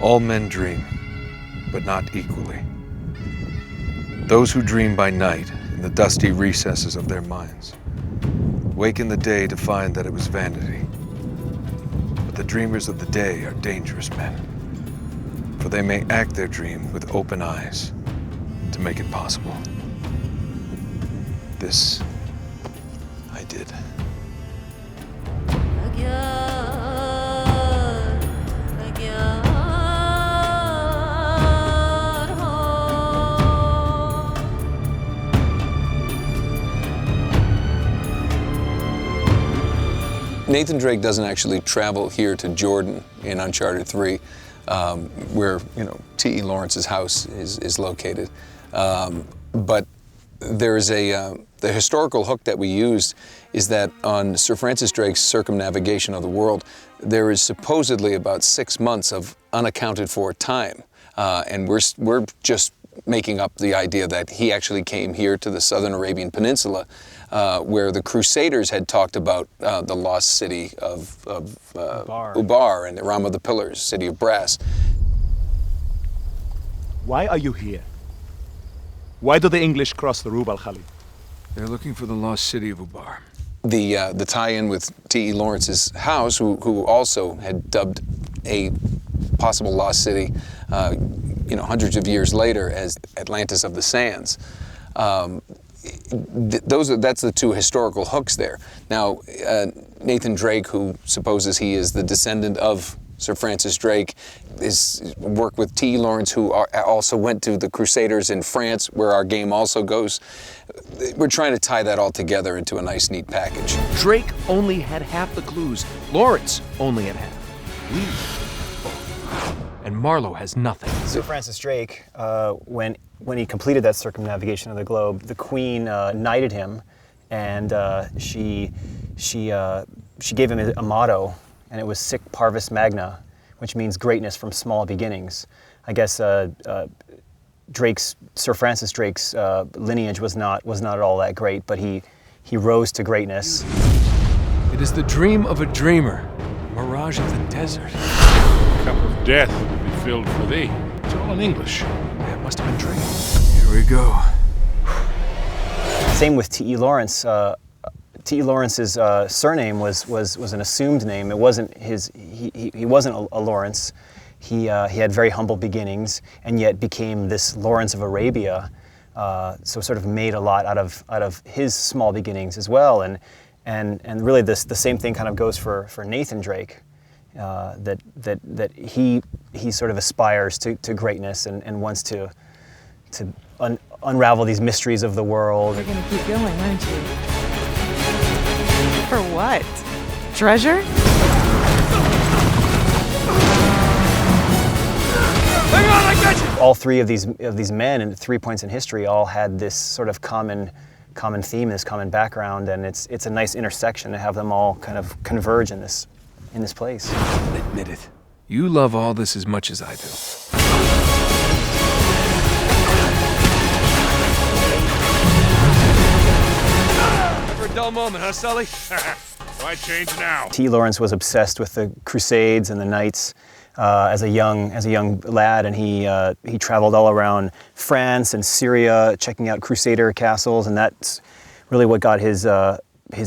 All men dream, but not equally. Those who dream by night in the dusty recesses of their minds wake in the day to find that it was vanity. But the dreamers of the day are dangerous men, for they may act their dream with open eyes to make it possible. This I did. Nathan Drake doesn't actually travel here to Jordan in Uncharted 3, where T.E. Lawrence's house is located. But there's the historical hook that we used is that on Sir Francis Drake's circumnavigation of the world, there is supposedly about 6 months of unaccounted for time, and we're just making up the idea that he actually came here to the southern Arabian Peninsula, where the Crusaders had talked about the lost city of Ubar and the Ram of the Pillars, city of brass. Why are you here? Why do the English cross the Rub al-Khalid? They're looking for the lost city of Ubar. The tie-in with T.E. Lawrence's house, who also had dubbed a possible lost city, hundreds of years later as Atlantis of the Sands. That's the two historical hooks there. Now, Nathan Drake, who supposes he is the descendant of Sir Francis Drake, is worked with T.E. Lawrence, who also went to the Crusaders in France, where our game also goes. We're trying to tie that all together into a nice, neat package. Drake only had half the clues. Lawrence only had half. We and Marlowe has nothing. Sir Francis Drake, when he completed that circumnavigation of the globe, the Queen knighted him, and she gave him a motto, and it was Sic Parvis Magna, which means greatness from small beginnings. I guess Sir Francis Drake's lineage was not at all that great, but he rose to greatness. It is the dream of a dreamer, a mirage of the desert. Cup of death will be filled for thee. It's all in English. That must have been Drake. Here we go. Same with T.E. Lawrence. T.E. Lawrence's surname was an assumed name. It wasn't his. He wasn't a Lawrence. He had very humble beginnings, and yet became this Lawrence of Arabia. So sort of made a lot out of his small beginnings as well. And really the same thing kind of goes for Nathan Drake. That he sort of aspires to greatness and wants to unravel these mysteries of the world. You're gonna keep going, aren't you? For what? Treasure? Hang on, I got you! All three of these men at 3 points in history all had this sort of common theme, this common background, and it's a nice intersection to have them all kind of converge in this place. Admit it. You love all this as much as I do. Never a dull moment, huh, Sully? Why change now? T. Lawrence was obsessed with the Crusades and the Knights as a young lad, and he traveled all around France and Syria, checking out Crusader castles, and that's really what got his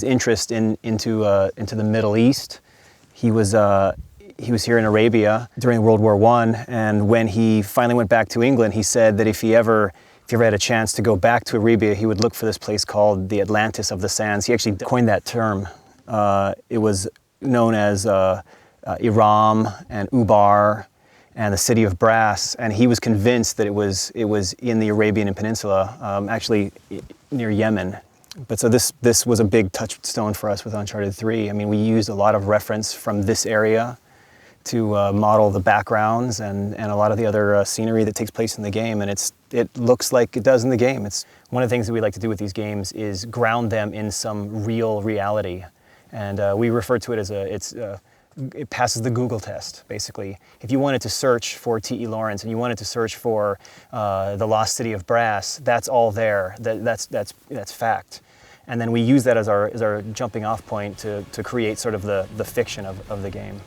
interest into the Middle East. He was here in Arabia during World War I, and when he finally went back to England, he said that if he ever had a chance to go back to Arabia, he would look for this place called the Atlantis of the Sands. He actually coined that term. It was known as Iram and Ubar and the city of brass, and he was convinced that it was in the Arabian Peninsula, actually near Yemen. But so this was a big touchstone for us with Uncharted 3. I mean, we used a lot of reference from this area to model the backgrounds and a lot of the other scenery that takes place in the game, and it looks like it does in the game. It's one of the things that we like to do with these games is ground them in some real reality, and we refer to it as it passes the Google test, basically. If you wanted to search for T.E. Lawrence and you wanted to search for the lost city of brass, that's all there. That's fact. And then we use that as our jumping off point to create sort of the fiction of the game.